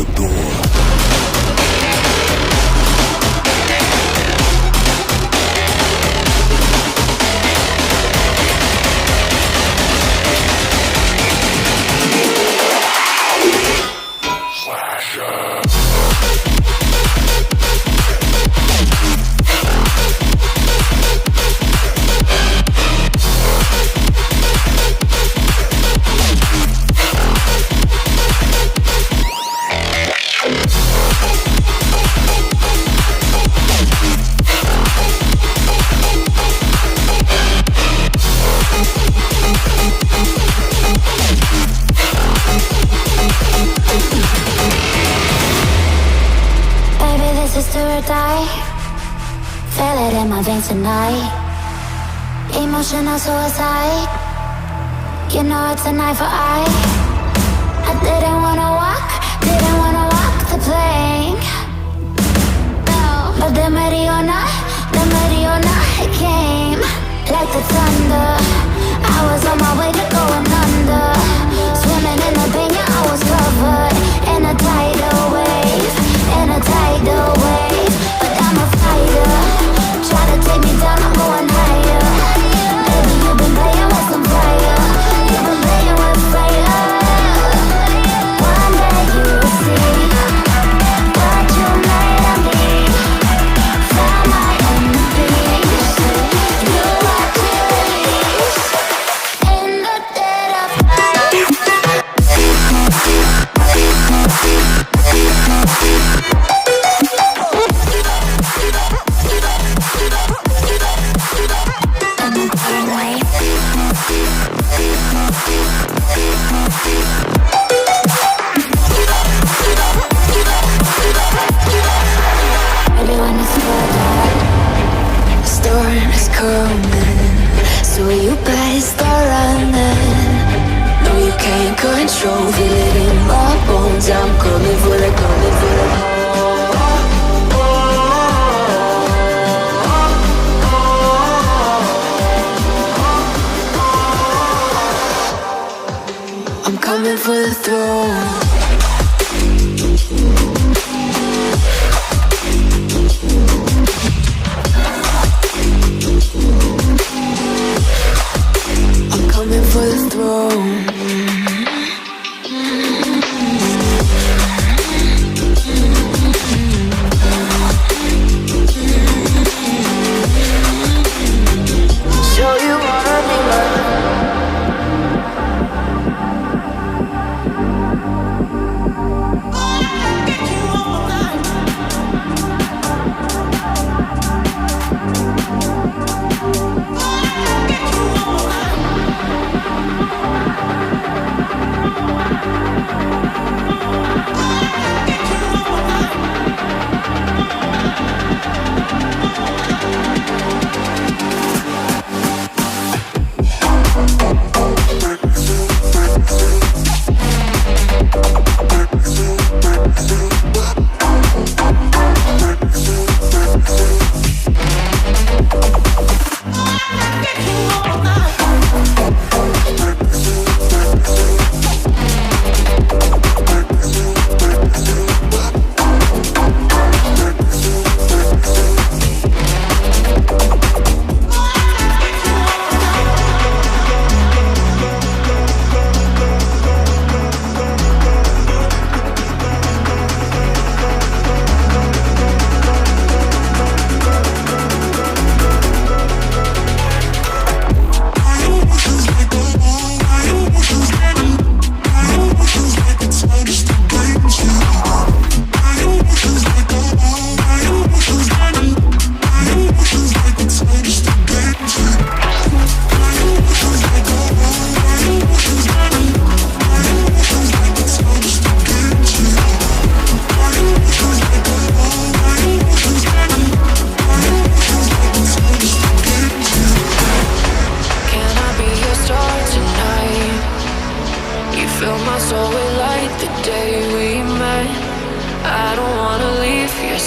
the door. Tonight, emotional suicide. You know it's a knife for eye. I didn't wanna walk the plank. No, but the Mariona, it came like the thunder. I was on my way to going under, swimming in the pain. Yeah, I was covered in a tidal wave, But I'm a fighter. Try to take me down, I'm going higher. Baby, you've been playing with some fire. You've been playing with fire. One day you'll see what you made of me. Found my enemies. You are to release in the dead of night. Storm is coming, so you better start running. No, you can't control, feel it in my bones. I'm coming for the, I'm coming for the throne. For the throne. Show you wanna be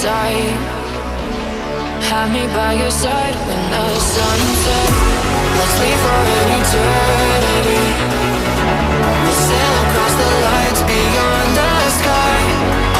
side. Have me by your side when the sun sets. Let's leave for an eternity. We'll sail across the lights beyond the sky.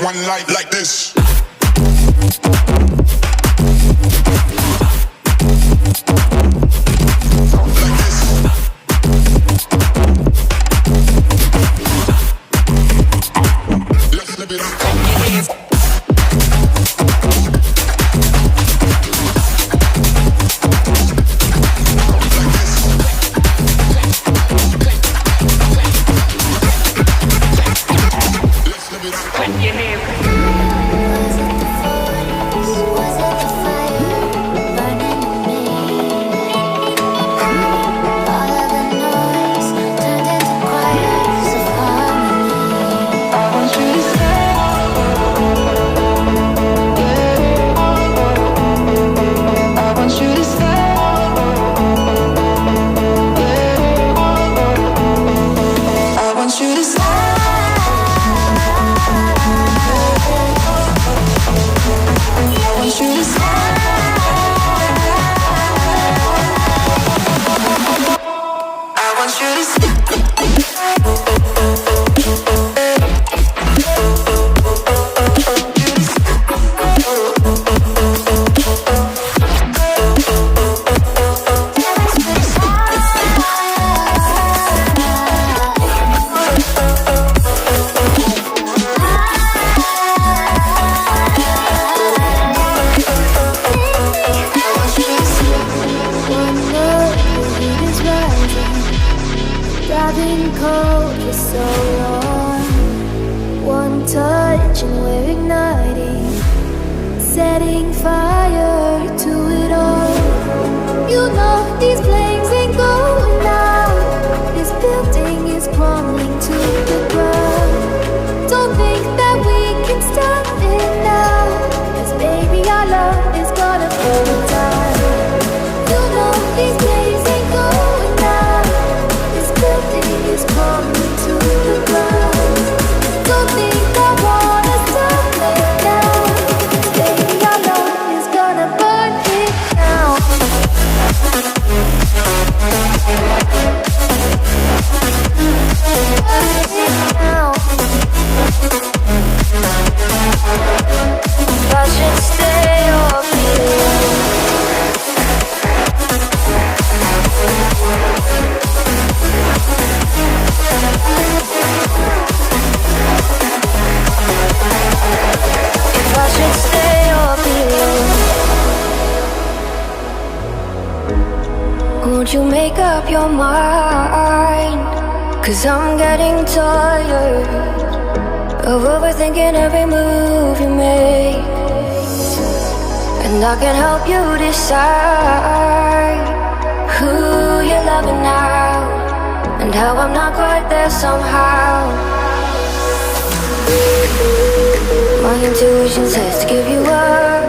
One light like this. Let's live it up. Won't you make up your mind? 'Cause I'm getting tired of overthinking every move you make. And I can help you decide who you're loving now, and how I'm not quite there somehow. My intuition says to give you up,